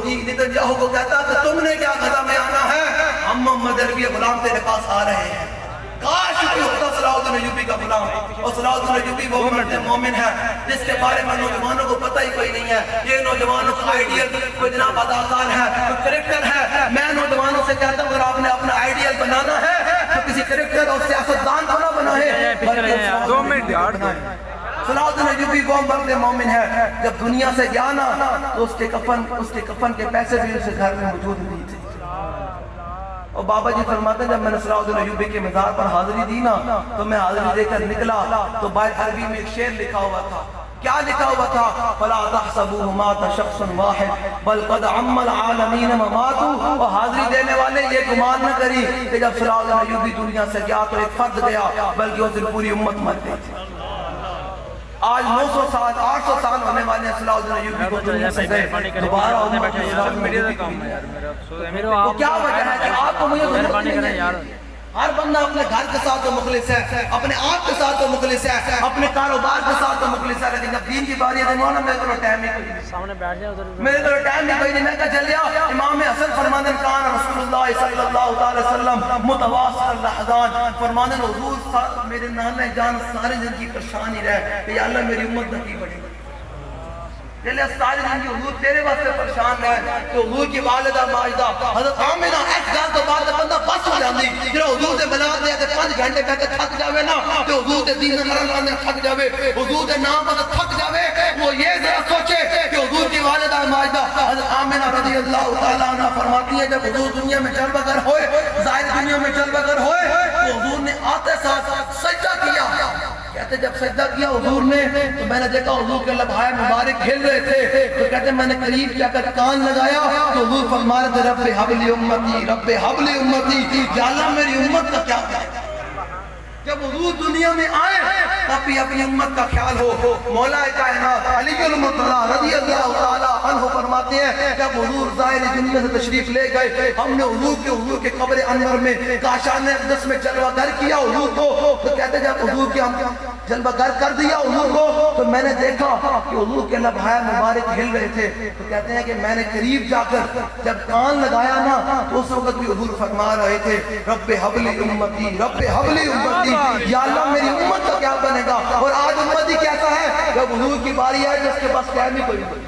نیتنیاہو کو کہتا کہ تم نے کیا غزہ میں آنا ہے، ہم محمد عربی غلام تیرے پاس آ رہے ہیں۔ کاش کوئی ہوتا صلاح الدین ایوبی کا غلام، اور صلاح الدین ایوبی وہ مرد مومن ہے جس کے بارے میں نوجوانوں کو پتہ ہی کوئی نہیں ہے۔ یہ نوجوانوں کا آئیڈیل کوئی جناب اداکار ہے، کوئی کریکٹر ہے۔ میں نوجوانوں سے کہتا ہوں اگر آپ نے اپنا آئیڈیل بنانا ہے تو کسی کریکٹر اور سیاستدان کو نہ بنائے، صلاح الدین ایوبی وہ مرد مومن ہے۔ جب دنیا سے گیا نا تو اس کے کفن کے پیسے بھی اس کے گھر میں موجود نہیں تھے۔ اور بابا جی فرماتے ہیں جب میں نے صلاح الدین ایوبی کے مزار پر حاضری دی نا تو میں حاضری دے کر نکلا تو باہر عربی میں ایک شعر لکھا ہوا تھا۔ کیا لکھا ہوا تھا؟ فَلَا تَحْسَبُوهُ مَاتَ شَخْصٌ وَاحِدٌ بَلْ قَدْ عَمَّ الْعَالَمِينَ مَمَاتُوا۔ اور حاضری دینے والے یہ گمان نہ کری کہ جب صلاح الدین ایوبی دنیا سے گیا تو ایک فرد گیا، بلکہ اس دن پوری امت مر گئی تھی۔ آج 900 سال 800 سال ہونے والے ہیں صلاح الدین ایوبی کو دنیا سے گئے، دوبارہ امت میں صلاح الدین ایوبی کی وہ کیا وجہ ہے کہ آپ کو مجھے نہیں ہے؟ ہر بندہ اپنے گھر کے ساتھ تو مخلص ہے، اپنے آپ کے ساتھ تو مخلص ہے، اپنے کاروبار کے ساتھ تو مخلص ہے، لیکن جب دین کی باری ہے تو میرے کو ٹائم ہی کوئی نہیں، میرے کو ٹائم ہی کوئی نہیں۔ میں کہا چلیا امام حسن فرمانے کان رسول اللہ صلی اللہ علیہ وسلم متواصل اللحظان، فرمانے حضور میرے نانے جان سارے دن کی پریشانی رہے کہ یا اللہ میری امت نہ کی بڑھی چلے سارے دن کی حضور تیرے واسطے پریشان رہے کہ حضور کی والدہ ماجدہ حضرت آمنہ ایک گال تو بعد بندہ بس ہو جاندی جنہا حضور دے ملاد دے 5 گھنٹے پہ کے تھک جاوے نا تو حضور دے دین مرلانے تھک جاوے، حضور دے نام پر تھک جاوے۔ وہ یہ ذرا سوچے کہ حضور کی والدہ ماجدہ حضرت آمنہ رضی اللہ تعالیٰ عنہ فرماتی ہے جب حضور دنیا میں چل بگر ہوئے، ظاہر دنیا میں چل بگر ہوئے تو حضور نے آتے ساتھ سجدہ کیا۔ کہتے جب سجدہ کیا حضور نے تو میں نے دیکھا حضور کے لبھائے مبارک کھل رہے تھے، تو کہتے میں نے قریب کیا کر کان لگایا تو حضور فرما رہے تھے رب حبلی امتی، رب حبلی امتی، یا اللہ میری امت کا کیا ہے؟ جب حضور دنیا میں آئے تب بھی اپنی امت کا خیال ہو۔ مولا کائنات علی المرتضیٰ رضی اللہ تعالیٰ عنہ فرماتے ہیں جب حضور ظاہر دنیا سے تشریف لے گئے ہم نے حضور کے قبر انور میں کاشان اقدس میں جلوہ گر کیا حضور کو، تو کہتے جب حضور کے ہم جلوہ گر کر دیا حضور کو تو میں نے دیکھا کہ حضور کے لبھائے مبارک ہل رہے تھے، تو کہتے ہیں کہ میں نے قریب جا کر جب کان لگایا نا تو اس وقت بھی حضور فرما رہے تھے رب حبلی امتی، رب حبلی امتی، یا اللہ میری امت کا کیا بنے گا؟ اور آج امت ہی کیسا ہے جب حضور کی باری آئے جس کے پاس ٹائم ہی کوئی نہیں،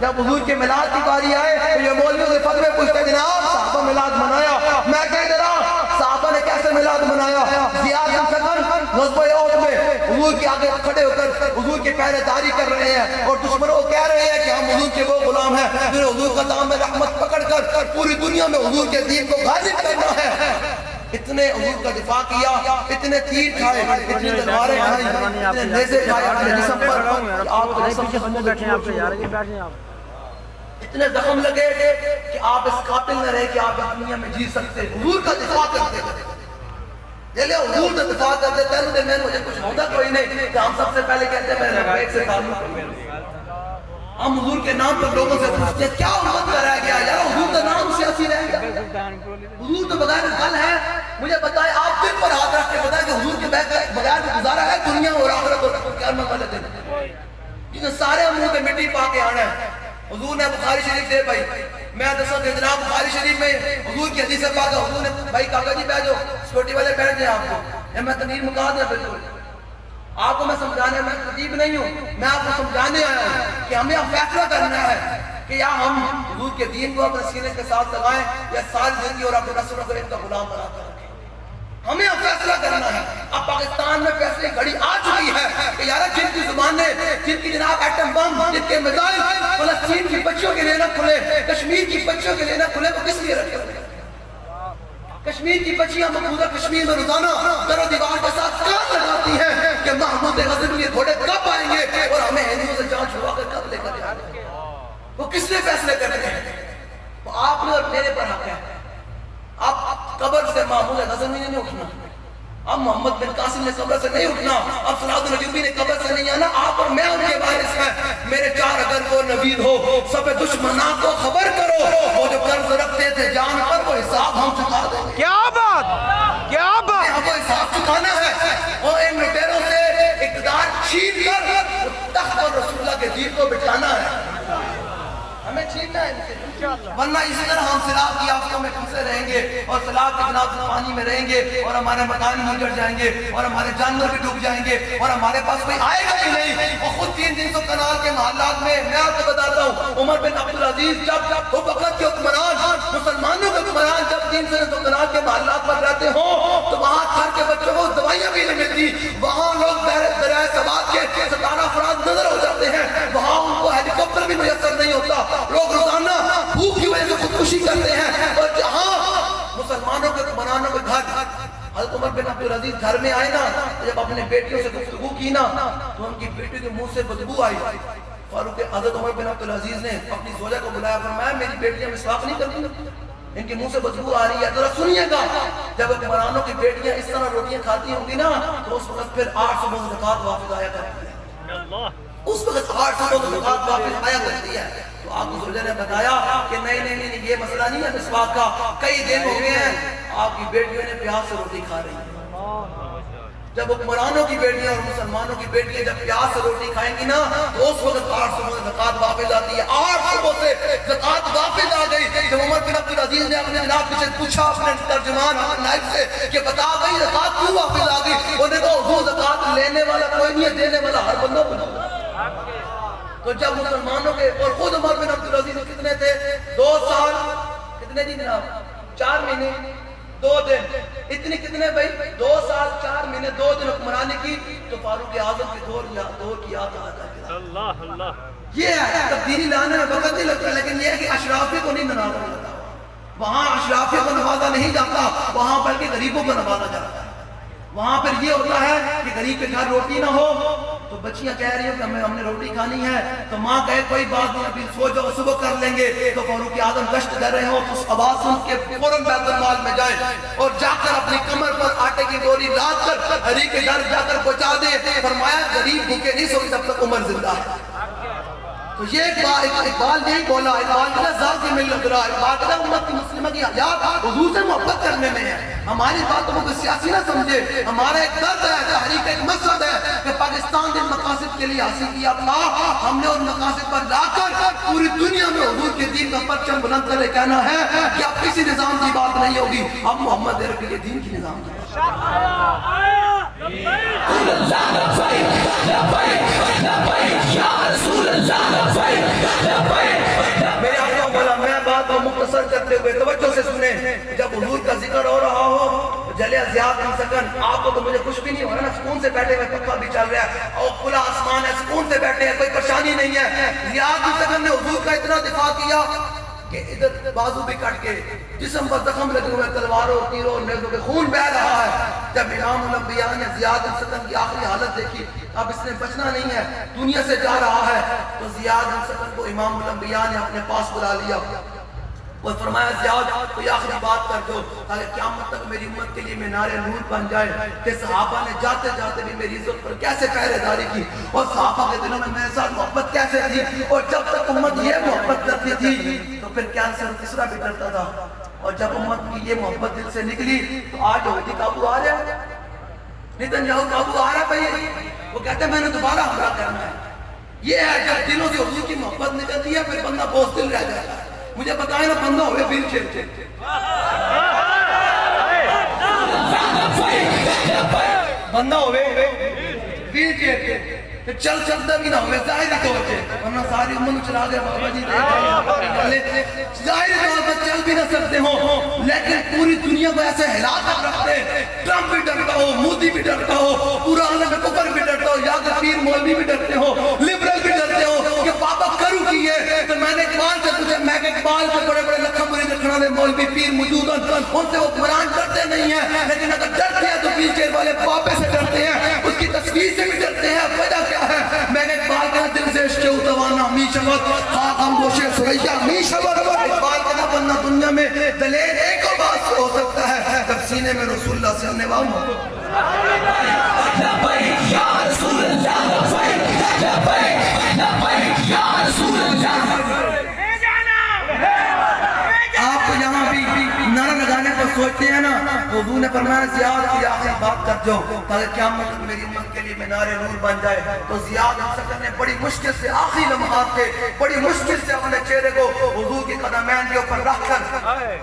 جب حضور کے میلاد کی باری آئے تو یہ مولویوں سے فتوے پوچھتے جناب صحابہ میلاد منایا، میں کہہ دے رہا صحابہ نے کیسے میلاد منایا؟ زیاد بن سکن غزوہ احد میں حضور کے آگے کھڑے ہو کر حضور کی پہرے داری کر رہے ہیں اور دشمنوں کہہ رہے ہیں کہ ہم حضور کے وہ غلام ہیں جنہیں حضور کا دام رحمت پکڑ کر پوری دنیا میں حضور کے دین کو غالب کرنا ہے۔ اتنے حضور کا دفاع کیا، اتنے تیر کھائے، اتنے تلواریں کھائی، اتنے نیزے کھائے اپنے جسم پر، آپ کو جسم کے بندے بیٹھیں آپ اتنے زخم لگے کہ آپ اس قاتل نہ رہے کہ آپ اس دنیا میں جی سکتے، حضور کا دفاع کرتے جلے حضور کا دفاع کرتے تیرے میں مجھے کچھ ہوتا کوئی نہیں کہ ہم سب سے پہلے کہتے ہیں میں لبیک سے تعلق، ہم حضور کے نام پر لوگوں سے پوچھتے ہیں کیا امت کا رہ گیا یار حضور کا نام سیاسی رہ گیا، حضور تو بغیر گل ہے، مجھے بتائے آپ دل پر ہاتھ رکھ کے بتائیں کہ حضور کے بغیر گزارا ہے دنیا اور آخرت اور قیامت والے دن، جنہیں سارے منہ پہ مٹی پا کے آنا ہے۔ حضور نے بخاری شریف دے بھائی میں دسوں کہ جناب بخاری شریف میں حضور کی حدیث پاک ہے، حضور نے بھائی کاغذ جی بیٹھ جاؤ سکیورٹی والے بیٹھ جائیں آپ کو، یہ میں تنیر مکا دیا بالکل آپ کو میں سمجھانے میں خطیب نہیں ہوں، میں آپ کو سمجھانے آیا ہوں کہ ہمیں اب فیصلہ کرنا ہے کہ یا ہم حضور کے دین کو اپنے سینے کے ساتھ لگائیں یا ساری زندگی اور اپنے رسولوں کو ان کا غلام بنا کر رکھیں، ہمیں اب فیصلہ کرنا ہے۔ اب پاکستان میں فیصلے گھڑی آ چکی ہے کہ یار جن کی زبانیں جن کی جناب ایٹم بم جن کے میزائل فلسطین کی بچیوں کے لیے نہ کھلے، کشمیر کی بچیوں کے لیے نہ کھلے، وہ کس لیے رکھے ہوئے؟ کشمیر کی بچیاں مقبوضہ کشمیر میں روزانہ در و دیوار کے ساتھ کام لگاتی ہیں کہ محمود غزنوی کے گھوڑے کب آئیں گے اور ہمیں ہندوؤں سے جان چھڑوا کر کب لے کر جائیں گے؟ وہ کس لیے فیصلے کرتے ہیں؟ وہ آپ نے اور میرے پر حق ہے۔ اب قبر سے محمود غزنوی نے نہیں اٹھنا، اب محمد بن قاسم نے قبر سے نہیں اٹھنا، اب صلاح الدین ایوبی نے قبر سے نہیں آنا، آپ اور میں ان کے وارث ہیں۔ میرے چار اگر وہ نوید ہو سب دشمناں کو خبر کرو، وہ جو قرض رکھتے تھے جان پر وہ حساب ہم چکا دیں گے۔ کیا بات کیا بات، ہم کو حساب چکانا ہے اور ان لٹیروں سے اقتدار چھین کر تخت اور رسول اللہ کے دین کو بچانا ہے۔ ہمیں چھیننا ہے ان سے، ورنہ اسی طرح ہم سیلاب کی آفتوں میں پھنسے رہیں گے اور سیلاب کے جناب پانی میں رہیں گے اور ہمارے مکان بھی اجڑ جائیں گے اور ہمارے جانور بھی ڈوب جائیں گے اور ہمارے پاس کوئی آئے گا بھی نہیں. اور خود 300 کنال کے محلات میں میں آپ کو بتاتا ہوں، عمر بن عبدالعزیز جب وہ وقت کے حکمران مسلمانوں کے حکمران جب 300 کنال کے محلات پر رہتے ہوں تو وہاں گھر کے بچوں کو دوائیاں بھی نہیں ملتی. وہاں لوگ دریائے سوات کے 17 افراد نظر ہو جاتے ہیں، وہاں ان کو ہیلی کاپٹر بھی میسر نہیں ہوتا. لوگ روزانہ بھوک کی وجہ سے خودکشی کرتے ہیں. اور جہاں مسلمانوں کے حکمرانوں کے گھر حضرت عمر بن عبدالعزیز گھر میں آئے نا، جب اپنے بیٹیوں سے گفتگو کی نا تو ان کی بیٹی کے منہ سے بدبو آئی. فاروق حضرت عمر بن عبدالعزیز نے اپنی زوجہ کو بلایا، فرمایا میری بیٹیاں مسواک نہیں کرتی، ان کے منہ سے بدبو آ رہی ہے، ذرا سنیے گا. جب حکمرانوں کی بیٹیاں اس طرح روٹیاں کھاتی ہوں گی نا تو اس وقت پھر 800 مد زکوٰۃ واپس آیا کرتی ہے، اس وقت 800 مد زکوٰۃ واپس آیا کرتی ہے. تو آپ کی زوجہ نے بتایا کہ نہیں یہ مسئلہ نہیں ہے مسواک کا، کئی دن ہو گئے ہیں آپ کی بیٹیوں نے پیاس سے روٹی کھا رہی ہیں. جب حکمرانوں کی بیٹیاں اور مسلمانوں کی بیٹیاں جب پیاس سے روٹی کھائیں گی نا تو اس وقت 800 مد زکوٰۃ واپس آتی ہے. 800 سے زکوٰۃ واپس آ گئی. جب عمر بن عبدالعزیز نے اپنے جناب سے پوچھا اپنے ترجمان اپنے نائب سے کہ بتا بھائی زکوٰۃ کیوں واپس آ گئی، انہوں نے کہا حضور زکوٰۃ لینے والا کوئی نہیں ہے، دینے والا ہر بندہ بنا. تو جب مسلمانوں کے اور خود عمر بن عبدالعزیز کتنے تھے، 2 سال کتنے دن جناب 4 مہینے 2 دن اتنی کتنے بھائی 2 سال 4 مہینے 2 دن حکمرانی کی. تو فاروق اعظم کے دور کی یاد آ جاتی. اللہ اللہ یہ ہے تبدیلی لانے میں وقت نہیں لگتا، لیکن یہ ہے کہ اشرافی کو نہیں نوازا جاتا. وہاں اشرافی کو نوازا نہیں جاتا، وہاں بلکہ غریبوں کو نوازا جاتا ہے. وہاں پر یہ ہوتا ہے کہ غریب کے گھر روٹی نہ ہو تو بچیاں کہہ رہی ہیں کہ ہم نے روٹی کھانی ہے تو ماں کہے کوئی بات نہیں ابھی سو جاؤ صبح کر لیں گے. تو فاروق اعظم گشت کر رہے ہو تو اس آواز سن کے فوراً بیت المال میں جائے اور جا کر اپنی کمر پر آٹے کی گولی لاد کر ہری کے گھر جا کر پہنچا دے. فرمایا غریب بھوکے نہیں سوئی جب تک عمر زندہ ہے. تو یہ اقبال نہیں بولا، اقبال کہا ذات مل رہا ہے. اقبال کہا امت کی مسلمہ کی حیات حضور سے محبت کرنے میں ہے. ہماری باتوں کو سیاسی نہ سمجھے، ہمارا ایک درد ہے، تحریک ایک مقصد ہے کہ پاکستان جن مقاصد کے لیے حاصل کیا اللہ ہم نے ان مقاصد پر لا کر پوری دنیا میں حضور کے دین کا پرچم بلند کرے. کہنا ہے کہ اب کسی نظام کی بات نہیں ہوگی، اب محمد عربی کے دین کی نظام کی میرے آقا مولا میں بات مختصر کرتے ہوئے توجہ سے سنیں. جب حضور کا ذکر ہو رہا ہو جلے زیاد بن سکن آپ کو تو مجھے خوش بھی نہیں ہو رہا نا، سکون سے بیٹھے ہوئے پکا بھی چل رہا ہے اور کھلا آسمان ہے، سکون سے بیٹھے ہیں، کوئی پریشانی نہیں ہے. زیاد بن سکن نے حضور کا اتنا دفاع کیا کہ ادھر بازو بھی کٹ کے جسم پر زخم لگے ہوئے، تلواروں تیروں اور نیزوں کے خون بہ رہا ہے. جب امام الانبیاء نے زیاد بن سکن کی آخری حالت دیکھی اب اس نے بچنا نہیں ہے، دنیا سے جا رہا ہے، تو زیاد بن سکن کو امام الانبیاء نے اپنے پاس بلا لیا اور فرمایا زیاد کوئی آخری بات کر دو تاکہ قیامت تک میری امت کے لیے مینار نور بن جائے. کہ صحابہ نے جاتے جاتے بھی میری عزت پر کیسے پہرے داری کی اور صحابہ کے دلوں میں میرے ساتھ محبت کیسے تھی، اور جب تک امت یہ محبت کرتی تھی تو پھر کینسر تیسرا بھی کرتا تھا. اور جب امت کی یہ محبت دل سے نکلی تو آج یہودی قابو آ رہا، نیتنیاہو قابو آ رہا بھائی. وہ کہتے ہیں میں نے دوبارہ حملہ کرنا ہے. یہ ہے جب دلوں سے حضور کی محبت نکلتی ہے پھر بندہ بوزدل رہ جاتا ہے. مجھے بتائیں نا بندہ ہوئے ویل چیئر سے، بندہ ہوئے ویل چیئر سے چل سکتا بھی نہ ہوئے ظاہری طور پہ، ورنہ ساری امت چلا گیا بابا جی ظاہری طور پر چل بھی نہ سکتے ہوں لیکن پوری دنیا کو ایسے ہلا کر رکھتے. ٹرمپ بھی ڈرتا ہو، مودی بھی ڈرتا ہو، پورا عالم کفر بھی ڈرتا ہو، یا پیر مولوی بھی ڈرتے ہو، لبرل بھی ڈرتے ہو کہ بابا کروں کی ہے. تو میں نے اقبال سے پوچھا، میں کہ اقبال کے بڑے بڑے لکھم بری لکھنا والے مولوی پیر موجود ہیں، ان سے وہ قرآن ڈرتے نہیں ہیں، لیکن اگر ڈرتے ہیں تو پیر چیر والے بابے سے ڈرتے ہیں، اس کی تصویر سے بھی ڈرتے ہیں. وجہ کیا ہے؟ میں نے اقبال کہا دل سے عشق اتوانا می شود خاک ہم گوشے سریا می شود. اقبال کہا بننا دنیا میں دلیر ایک اور بات ہو سکتا ہے جب سینے میں رسول اللہ سے ہم نے واؤں آپ کو یہاں بھی نعرہ لگانے پر سوچتے ہیں نا حضور نے فرمایا زیاد کی آخری بات کر جو تاکہ قیامت تک میری امت کے لیے مینار نور بن جائے. تو زیاد بن سکن نے بڑی مشکل سے آخری لمحات کے بڑی مشکل سے اپنے چہرے کو حضور کے قدمین کے اوپر رکھ کر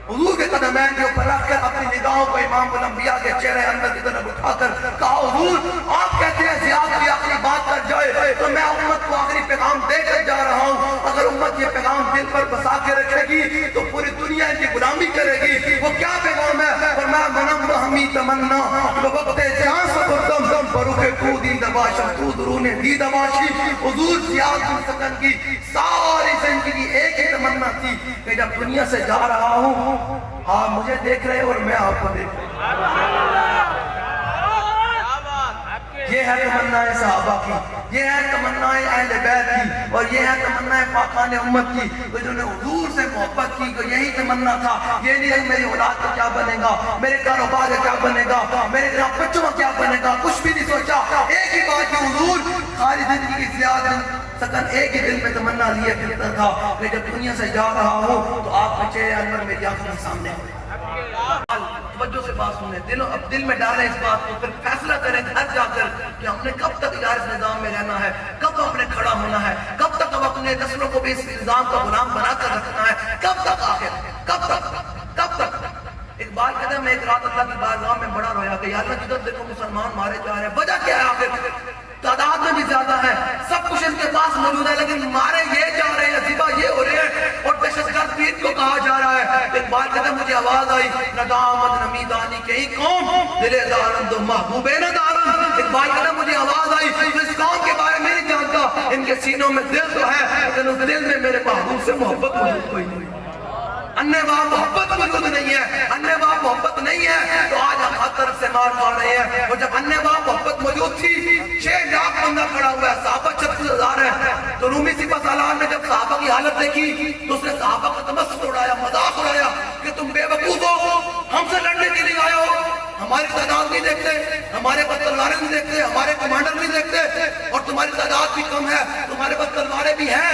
حضور کے قدمین کے اوپر رکھ کر اپنی نگاہوں کو امام الانبیاء کے چہرے اندر کی طرف اٹھا کر کہا حضور آپ کہتے ہیں زیاد کی آخری بات کر جائے تو میں امت کو آخری پیغام دے کر جا رہا ہوں. اگر امت یہ پیغام دل پر بسا کے رکھے گی تو پوری دنیا ان کی غلامی کرے گی. وہ کیا پیغام ہے؟ فرمایا منم ہمی تمنا وقت جہاں سبردم بروخ تو دی دباشم تو درون دی دباشی. حضور زیاد بن سکن کی ساری زندگی ایک ہی تمنا تھی کہ جب دنیا سے جا رہا ہوں آپ مجھے دیکھ رہے اور میں آپ کو دیکھ رہا. یہ ہے تمنا صحابہ کی, یہ ہے تمنا اہل بیت کی, اور یہ ہے تمنا پاکان امت کی. جنہوں نے حضور سے محبت کی کہ یہی تمنا تھا. یہ نہیں میری اولاد کا کیا بنے گا, میرے کاروبار کا کیا بنے گا, میرے بچوں کا کیا بنے گا, کچھ بھی نہیں سوچا. ایک ہی بات کہ حضور ساری زندگی کی زیادہ سکن ایک ہی دل میں تمنا لیے کرتا تھا کہ جب دنیا سے جا رہا ہوں تو آپ کے چہرے انور میری آنکھوں کے سامنے ہوئے. توجہ سے بات سنیں, اب دل میں ڈالیں اس بات کو, پھر فیصلہ کریں گھر جا کر کہ ہم نے کب تک اس نظام میں رہنا ہے, کب ہم نے کھڑا ہونا ہے, کب تک ہم اپنے نسلوں کو بھی اس نظام کا غلام بنا کر رکھنا ہے, کب تک آخر, کب تک. ایک بار کہتا ہے میں ایک رات اللہ کی بارگاہ میں بڑا رویا کہ یا اللہ جدھر دیکھو مسلمان مارے جا رہے ہیں, وجہ کیا ہے آخر؟ تعداد میں بھی زیادہ ہے, سب کچھ ان کے پاس موجود ہے, لیکن مارے یہ جا رہے ہیں, عذیبہ یہ ہو رہے ہیں, اور دہشت گرد بھی ان کو کہا جا رہا ہے. ایک بار کہتا ہے مجھے آواز آئی ندامت نمیدانی کہیں قوم دل دارند و محبوب ندارند. ایک بار کہتا ہے مجھے آواز آئی تو اس قوم کے بارے میں نہیں جانتا, ان کے سینوں میں دل تو ہے لیکن اس دل میں میرے محبوب سے محبت موجود کوئی نہیں, انواع محبت موجود نہیں ہے, انواع محبت نہیں ہے. تو آج ہم ہر طرف سے مار کھا رہے ہیں, اور جب انواع محبت موجود تھی 6 لاکھ بندہ کھڑا ہوا ہے, صحابہ 36,000 ہیں. تو رومی سپہ سالار نے جب صحابہ کی حالت دیکھی تو اس نے صحابہ کا تمسخر اڑایا, مذاق اڑایا کہ تم بے وقوف ہو, ہم سے لڑنے کے لیے آئے ہو, ہماری تعداد نہیں دیکھتے, ہمارے پاس تلواریں نہیں دیکھتے, ہمارے کمانڈر نہیں دیکھتے, اور تمہاری تعداد بھی کم ہے, تمہارے پاس تلواریں بھی ہیں,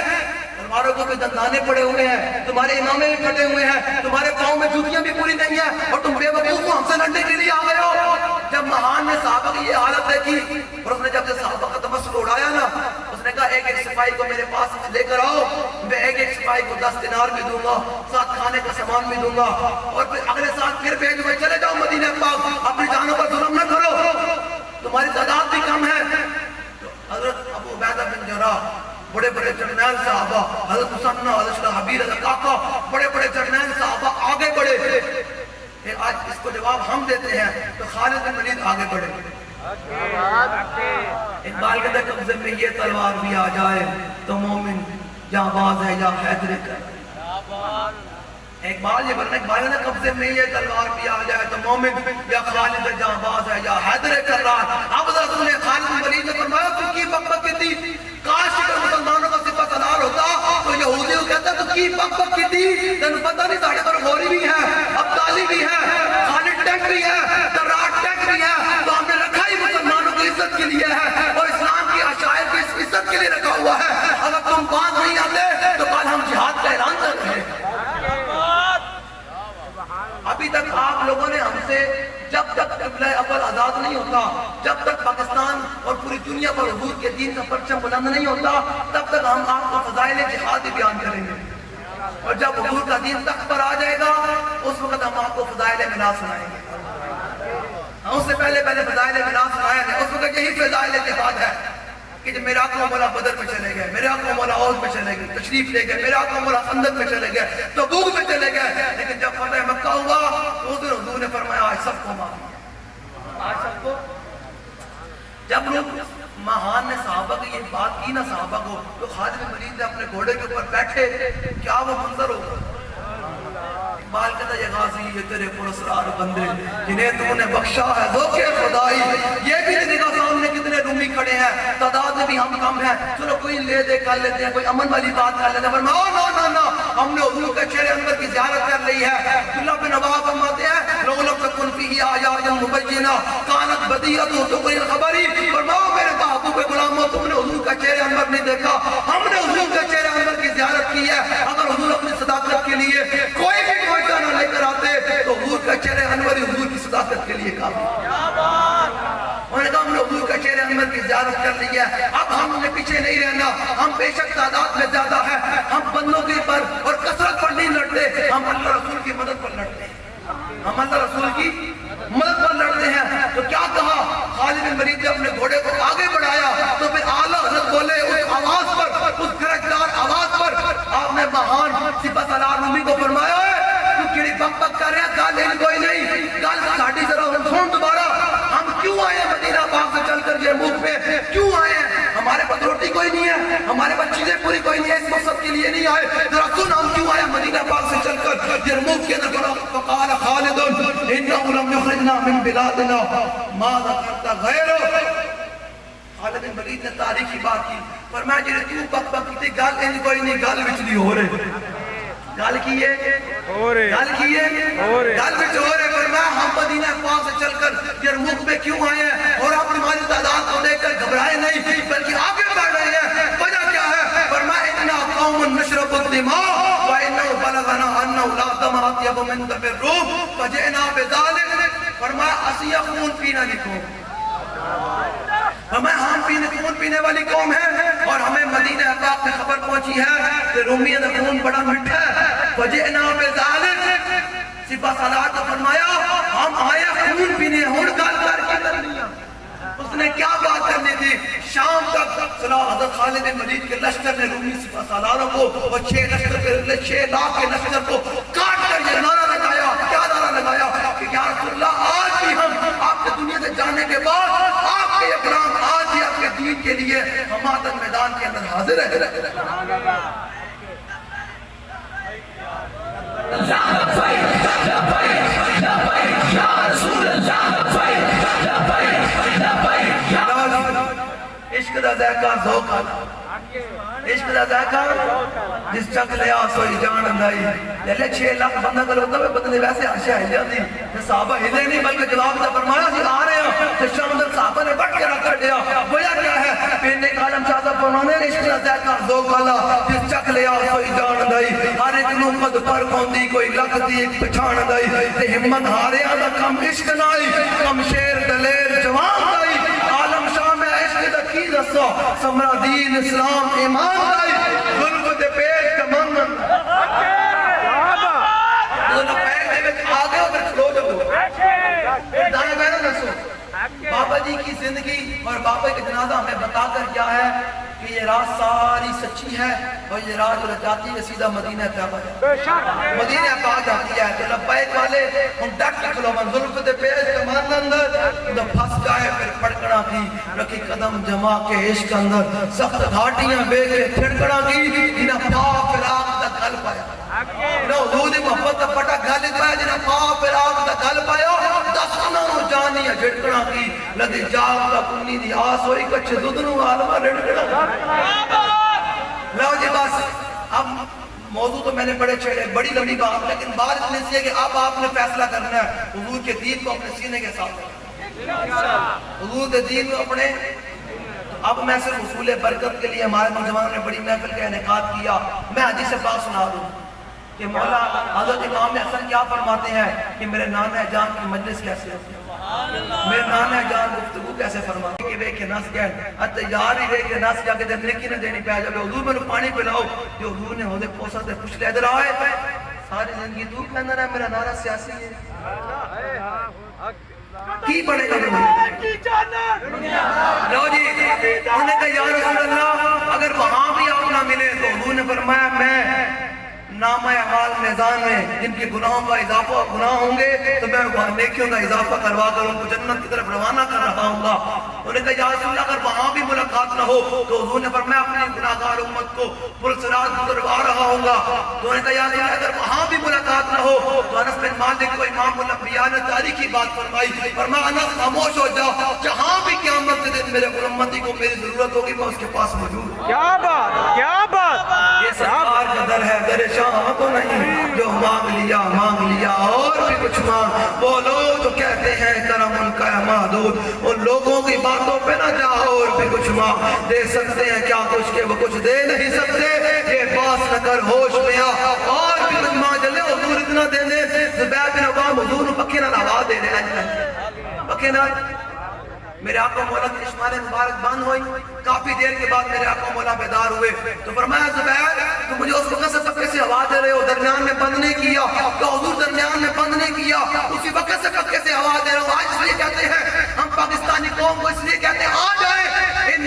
تلواروں کو بھی دندانے پڑے ہوئے ہیں, تمہارے امامے بھی پھٹے ہوئے ہیں, تمہارے پاؤں میں جوتیاں بھی پوری نہیں ہیں, اور تم بے وقوف ہم سے لڑنے کے لیے آ گئے ہو. جب مہان نے صحابہ کی یہ حالت دیکھی اور اس نے جب سے صحابہ کا تمسخر اڑایا نا, اس نے کہا ایک ایک سپاہی کو میرے پاس لے کر آؤ, میں ایک ایک سپاہی کو 10 دینار بھی دوں گا, ساتھ کھانے کا سامان بھی دوں گا, اور پھر اگلے سال پھر بھیج دوں گا, چلے جاؤ مدینہ پاک, اپنی جانوں پر ظلم نہ کرو, تمہاری تعداد بھی کم ہے. حضرت ابو عبیدہ بن جراح, بڑے بڑے جرنیل صحابہ, حضرت مسنہ, حضرت حبیر, حضرت کاکا, بڑے بڑے جرنیل صحابہ آگے بڑھے. آج اس کو جواب ہم دیتے ہیں تو خالد بن ولید آگے بڑھے. اقبال کہتا ہے قبضے میں یہ تلوار بھی آ جائے تو مومن جہاں باز ہے یا حیدر کر. اقبال یہ بلکہ اقبال نے قبضے میں یہ تلوار بھی آ جائے تو مومن یا خالد جہاں باز ہے یا حیدر کر رہا. اب رسول خالد بن ولید نے فرمایا تو کی بک بک کی تھی, کاش کہ مسلمانوں کا صفہ سالار ہوتا تو یہودی کو کہتا تو کی بک بک کی تھی, تنہوں پتہ نہیں ساڑھے پر غوری بھی ہے, ابدالی بھی ہے, خالد ٹینک بھی ہے, ترات ٹینک بھی ہے, تو ہم نے رکھا ہی مسلمانوں کی عزت کے لیے ہے, اور اسلام کی عشائر کی عزت کے لیے رکھا ہوا ہے. اگر تم بات نہیں آتے تو کل ہم جہاد کا اعلان کر رہے ہیں. ابھی تک آپ لوگوں نے ہم سے جب تک قبلہ اول آزاد نہیں ہوتا, جب تک پاکستان اور پوری دنیا پر حضور کے دین کا پرچم بلند نہیں ہوتا, تب تک ہم آپ کو فضائل جہاد بیان کریں گے, اور جب حضور کا دین تخت پر آ جائے گا اس وقت ہم آپ کو فضائل میراث سنائیں گے. ہم اس سے پہلے فضائل میراث سنایا ہے, اس وقت یہی فضائل جہاد ہے کہ جب میرا آقا مولا بدر میں چلے گئے, میرے آقا مولا عہد میں چلے گئے, تشریف لے گئے, میرے آقا مولا خندق میں چلے گئے, تبوک میں چلے گئے, لیکن جب فتح مکہ ہوا تو حضور نے فرمایا آج سب کو معاف, آج سب کو. جب لوگ مہان نے صحابہ کی یہ بات کی نا صحابہ کو, تو خالد بن ولید نے اپنے گھوڑے کے اوپر بیٹھے, کیا وہ منظر ہوگا. اقبال کہتا یہ غازی یہ تیرے پراسرار بندے جنہیں تو نے بخشا ہے ذوق خدائی. یہ بھی نہیں دیکھا سامنے کتنے رومی کھڑے ہیں, تعداد میں بھی ہم کم ہیں, چلو کوئی لے دے کر لیتے ہیں, کوئی امن والی بات کر لیتے ہیں. نا ہم نے حضور کے چہرے انور کی زیارت کر لی ہے. عبداللہ بن عباس فرماتے ہیں لو لم تکن فیہ آیات مبینہ کانت بدیعۃ تقری الخبری. فرماؤ میرے محبوب غلاموں, تم نے حضور کا چہرے انور نہیں دیکھا, ہم نے حضور کے چہرے انور کی زیارت کی ہے. اگر حضور اپنی صداقت کے لیے کوئی بھی نہ لے کر آتے تو حضور کا چہرے انور حضور زیارت کر لی ہے، اب ہم نے پیچھے نہیں رہنا، ہم بے شک تعداد میں زیادہ ہے، ہم بندوں کے پر اور کثرت پر نہیں لڑتے، ہم اللہ رسول کی مدد پر لڑتے ہیں، ہم اللہ رسول کی مدد پر لڑتے ہیں۔ تو کیا کہا خالد بن ولید نے اپنے گھوڑے کو آگے بڑھایا تو پھر اعلیٰ حضرت بولے اس آواز پر، اس گرجدار آواز پر، آپ نے مہان سپہ سالار رومی کو فرمایا ہے تو کیڑی بک بک کر رہے ہیں، گل ان کوئی نہیں، گل ساڑھی ذرا سن دوبارہ، ہم کیوں آئے ہیں مدینہ پاک سے چل کر یرموک پہ، کیوں آئے ہیں؟ ہمارے پاس روٹی کوئی نہیں ہے، ہمارے پاس چیزیں پوری کوئی نہیں ہے، اس مقصد کے لیے نہیں آئے، ذرا سن ہم کیوں آئے مدینہ پاک سے چل کر یرموک کے اندر۔ فقال خالد انه لم يخرجنا من بلادنا ما ذكرت غيره۔ خالد بن ولید نے تاریخی بات کی، فرمایا جی تو بک بک کی گل ان کوئی نہیں، گل وچ دی ہو رہے، گل کی ہے گل کی ہے گل وچ ہو رہے۔ فرمایا ہم مدینہ پاک سے چل کر یرموک میں کیوں آئے ہیں اور آپ تمہاری تعداد کو دیکھ کر گھبرائے نہیں بلکہ آگے بڑھ رہے ہیں، وجہ کیا ہے؟ فرمایا انا قوم نشرب الدماء وانه بلغنا انه لا دم اطيب من دم الروم فجئنا بذلك۔ فرمایا اسی خون پینا لکھو، ہمیں ہم خون پینے والی قوم ہے اور ہمیں مدینہ پاک میں خبر پہنچی ہے کہ رومیہ کا خون بڑا میٹھا ہے۔ فجئنا بذلك، سپہ سالار نے فرمایا ہم آئے خون پینے، ہن گل کر کے کرنی ہے۔ اس نے کیا بات کرنی تھی؟ شام تک حضرت خالد بن ولید کے لشکر نے رومی سپہ سالاروں کو اور 6 لاکھ کے لشکر کو کاٹ کر یہ نعرہ لگایا، کیا نعرہ لگایا کہ یا رسول اللہ آج بھی ہم آپ کے دنیا سے جانے کے بعد آپ کے اکرام آج بھی آپ کے دین کے لیے ہم آتن میدان کے اندر حاضر ہیں۔ عشق دا ذائقہ ذوق آنا، عشق دا ذائقہ جس چک لیا سوئی جان اندائی، لے 6 لاکھ بندہ کر ہوتا ہے بدلے ویسے آشے آئی جاتی، صحابہ ہلے نہیں بلکہ جواب دا فرمایا سی آ رہے ہیں، تو شامدر صحابہ نے بٹ کے رکھ کر دیا، وجہ کیا ہے؟ پینے کالم شاہ صاحب فرمانے عشق دا ذائقہ ذوق آنا جس چک لیا سوئی جان اندائی، ہر ایک نو قد پر کوندی کوئی لکھ دی ایک پچھان اندائی، تے ہمت ہارے آدھا کم عشق نائی، کم شیر دلیر جوان دائی، عالم شاہ میں عشق دا کی دسو، سمرہ دین اسلام ایمان دائی، ظلم دے پیش کمانن دونوں پیر دے وچ آگے ہو کر کھلو جاؤ، دائیں بہنوں نسو۔ بابا جی کی زندگی اور بابا کی جنازہ ہمیں بتا کر کیا ہے کہ یہ راز ساری سچی ہے اور یہ راز جو جاتی ہے سیدھا مدینہ طیبہ ہے، مدینہ پاک جاتی ہے۔ تو لبیک والے ہم ڈٹ کے کھلو من ظلم دے پیش کمان اندر تو پھنس جائے پھر پڑکڑا کی رکھی قدم جما کے عشق اندر، سخت گھاٹیاں بے کے پھڑکڑا کی جنہ پا فراق دا گل پایا، جنہ حضور محبت دا پٹا گل پایا، جنہ پا فراق دا گل پایا، دس انہوں جانی ہے جھڑکڑا کی لگی جاگ دا کنی دی آس ہوئی کچھ دودنوں عالمہ رڑکڑا۔ لو جی بس اب موضوع تو میں نے بڑے چھڑے بڑی لمبی بات، لیکن بات اتنے سی ہے کہ اب آپ نے فیصلہ کرنا ہے حضور کے دین کو اپنے سینے کے ساتھ، حضور کے دین کو اپنے۔ اب میں صرف حصول برکت کے لیے ہمارے نوجوانوں نے بڑی محفل کا انعقاد کیا، میں حدیث سے بات سنا دوں کہ مولا حضرت امام حسن کیا فرماتے ہیں کہ میرے نانا جان کی مجلس کیسے ہوتی ہے، میرے نانا جان گفتگو کیسے فرماتے کہ ویکھے نس گئے اتیار ہی ویکھے نس جا کے دن نکی نہ دینی پہ جب حضور میں پانی پلاؤ، جو حضور نے ہوتے پوسا سے پوچھ لے ادھر آئے ساری زندگی تو کہنا رہا میرا نعرہ سیاسی ہے کی پڑے گا لو جی انہوں نے کہا یا رسول اللہ اگر وہاں بھی آپ نہ ملے تو حضور نے فرمایا میں نامہ اعمال میزان میں جن کے گناہوں کا اضافہ گناہ ہوں گے تو میں نیکیوں کا اضافہ کروا کر ان کو جنت کی طرف روانہ کر رہا ہوں گا۔ انہوں نے کہا یا رسول اللہ اگر وہاں بھی ملاقات نہ ہو تو حضور نے فرمایا اپنی گناہگار امت کو پرسرات گزروا رہا ہوں گا۔ تو انہوں نے کہا یا رسول اللہ اگر وہاں بھی ملاقات نہ ہو تو انس بن مالک کو امام الانبیاء نے تاریخی بات فرمائی، فرمایا انس خاموش ہو جا، جہاں بھی قیامت کے دن میرے امتی کو میری ضرورت ہوگی میں اس کے پاس موجود ہوں۔ کیا بات کیا بات، یہ سرکار کا در ہے در شاہ تو نہیں، جو مانگ لیا اور بھی کچھ مانگ، وہ لوگ تو کہتے ہیں کرم ان کا ہے محدود، ان لوگوں کی باتوں پہ نہ جا اور بھی کچھ مانگ، دے سکتے ہیں کیا کچھ کے وہ کچھ دے نہیں سکتے، یہ باس نہ کر ہوش میں آ اور بھی کچھ مانگ جلے حضور اتنا دے دے۔ زبیر بن عوام حضور پکے نہ لوا دے رہے ہیں، پکے نہ میرے آقا مولا کی اشمال مبارک بند ہوئی. کافی دیر کے بعد میرے آقا مولا بیدار ہوئے تو فرمایا زبیر تو مجھے اس وقت سے پکے سے آواز دے رہے ہو, درمیان میں بند نہیں کیا. کہ حضور درمیان میں بند نہیں کیا, اسی وقت سے پکے سے آواز دے رہے ہو. آج اس لیے کہتے ہیں ہم پاکستانی قوم کو, اس لیے کہتے ہیں آ جائیں ان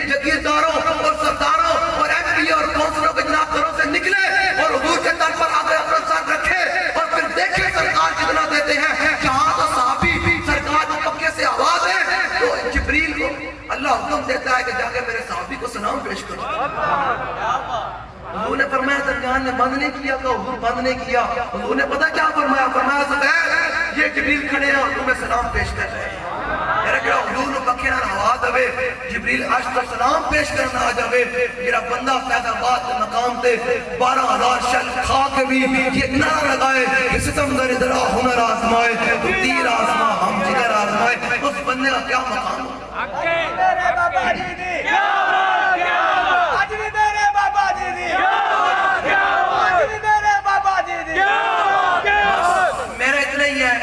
جگیرداروں اور سرداروں اور ایم پی اور کونسلوں کے جناب گھروں سے نکلے اور حضور کے در پر آگے اپنا سر رکھے اور پھر دیکھیں سرکار کتنا دیتے ہیں. جہاں تو صحابی سرکار کو پکے سے آواز ہے تو جبریل کو اللہ حکم دیتا ہے کہ جا کے میرے صحابی کو سلام پیش کرو. حضور نے فرمایا درمیان نے بند نہیں کیا, کہ حضور بند نہیں کیا. حضور نے پتہ کیا فرمایا, فرمایا زبیر یہ جبریل کھڑے ہیں اور تمہیں سلام پیش کر رہے ہیں. میرا حضور نے پکے نہ ہوا دے جبریل عرش تو سلام پیش کرنا آ جاوے. میرا بندہ فیض آباد کے مقام تے 12,000 شل کھا کے بھی یہ نعرہ لگائے کہ ستم در درا ہنر آزمائے تو تیر آزما ہم جگر آزمائے. اس بندے کا کیا مقام ہے؟ میرا اتنا ہی ہے.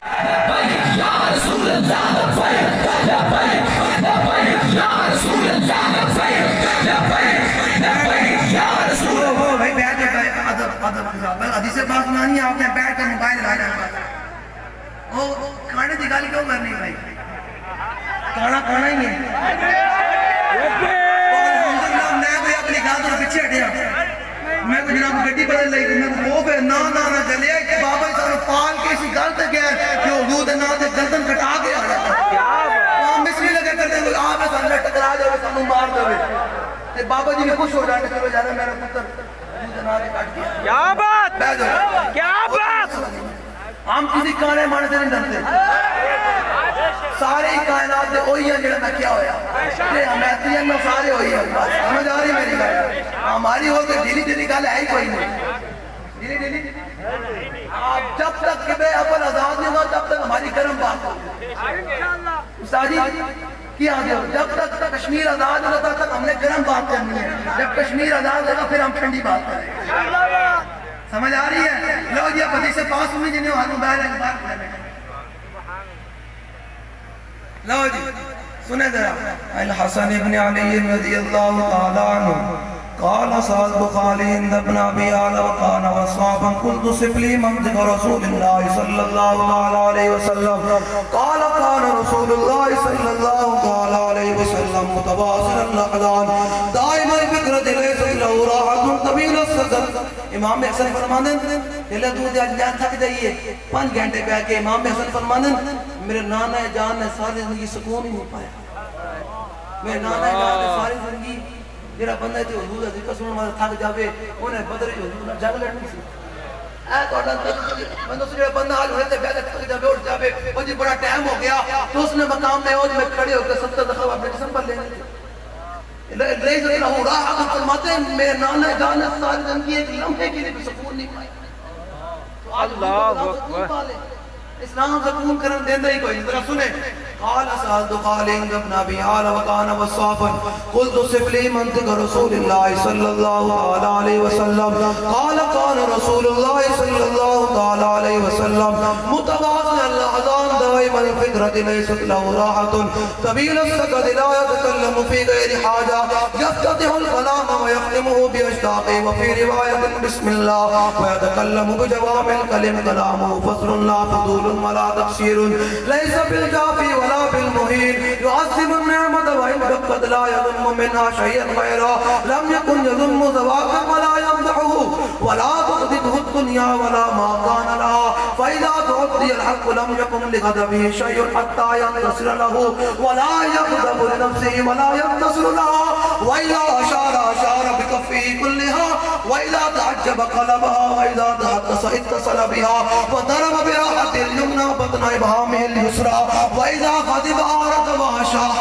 حدیث پاک سنانی ہے آپ نے, بیٹھ کر موبائل لگا جانا. وہ کھانے کی گل کیوں کرنی بھائی, کھانا کھانا ہی ہے. میں کوئی اپنی گل تو پیچھے ہٹیا, میں کوئی جناب گڈی بدل لی, میں کوئی خوف ہے نہ چلے کہ بابا جی سانو پال کے اسی گل تے گیا کہ حضور دے نام تے گردن کٹا کے آ جاتا. ہم مصری لگے کرتے ہیں آپ میں سانو ٹکرا جائے سانو مار دے تے بابا جی بھی خوش ہو جاتے چلو جانا میرا پتر حضور دے نام تے کٹ گیا. کیا بات, کیا بات. ہم کسی کانے مانے سے نہیں ڈرتے, سارے کائنات دے وہی ہیں جڑا میں کیا ہویا کہ ہمیتی ہیں سارے وہی ہیں. بس سمجھ آ رہی میری گل, ہماری ہو کے ڈیلی ڈیلی گل ہے ہی کوئی نہیں. ڈیلی ڈیلی جب تک کہ بے اول آزاد نہیں ہوا تب تک ہماری گرم بات ہوگی. استاد جی کیا آگے ہو, جب تک کشمیر آزاد ہوگا تب تک ہم نے گرم بات کرنی ہے, جب کشمیر آزاد ہوگا پھر ہم ٹھنڈی بات کریں گے. سمجھ آ رہی ہے؟ لو جی اب حدیث پاس ہوئی جنہیں ہاتھ موبائل ہے بات کریں. لو جی سنیں ذرا. الحسن ابن علی رضی اللہ تعالی عنہ قال سألت خالد بن أبي آل وكان وصابا قلت صف لي منطق رسول الله صلى الله عليه وسلم قال كان رسول الله صلى الله عليه وسلم متواصل الأحضان دائما الفكرة ليس له راحة طويل السفر. امام حسن فرماندے پہلے تو جان تھک جائیے 5 گھنٹے پہ کے. امام حسن فرماندے میرے نانا جان نے ساری زندگی سکون ہی نہیں پایا. میرے نانا جان نے ساری زندگی جڑا بندہ تے حضور دا ذکر سنن والا تھک جاوے انہیں بدر حضور نال جنگ لڑنی سی. اے تہاڈا بندہ جڑا بندہ حال ہوئے تے بیٹھ تھک جاوے اٹھ جاوے او جی بڑا ٹائم ہو گیا تو اس نے مقام میں اوج میں کھڑے ہو کے 70 دفعہ اپنے جسم پر لینے تھے. لے جو نہ ہو رہا ہے فرماتے ہیں میرے نانا جان نے ساری زندگی ایک لمحے کے لیے بھی سکون نہیں پایا. اللہ اکبر. اسلام سکون کرن دیندا ہی کوئی. ذرا سنیں. قال سألت خالد بن أبي آل وكان وصافا قلت صف لي منطق رسول الله صلى الله عليه وسلم قال كان رسول الله صلى الله عليه وسلم متواضع الأحزان دائما الفكرة ليست له راحة طويل السكت لا يتكلم في غير حاجة يفتتح الكلام ويختمه بأشتاقه وفي رواية بسم الله ويتكلم بجوامع الكلم كلامه فصل لا فضول ولا تقصير ليس بالجافي ولا بالمهين يعظم النعمة وإن قد لا يذم منها شيئا غيرا لم يكن يذم ذواك ولا يمدحه ولا تغضبه الدنيا ولا ما كان لها فإذا تعطي الحق لم يكن لغضبه شيء حتى ينتصر له ولا يغضب لنفسه ولا ينتصر لها وإذا أشار بكفه كلها وإذا تعجب قلبها وإذا تحدث اتصل بها وضرب براحة اليمنى بطن إبهامه اليسرى وإذا غضب أعرض وأشاح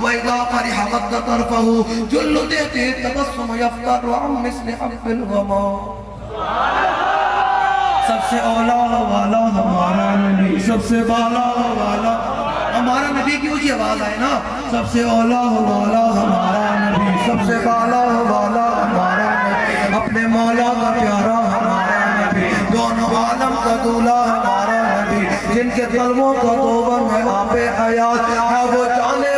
وإذا فرح قد طرفه جل ديته التبسم يفتر عن مثل حب الغمام. سب سے اولا والا ہمارا نبی, سب سے بالا والا ہمارا نبی کی اونچی آواز آئے نا. سب سے اولا والا ہمارا نبی, سب سے بالا والا ہمارا نبی, اپنے مولا کا پیارا ہمارا نبی, دونوں عالم کا دولا ہمارا نبی, جن کے قلبوں کا دوبن ہے آپ حیات ہے وہ جانے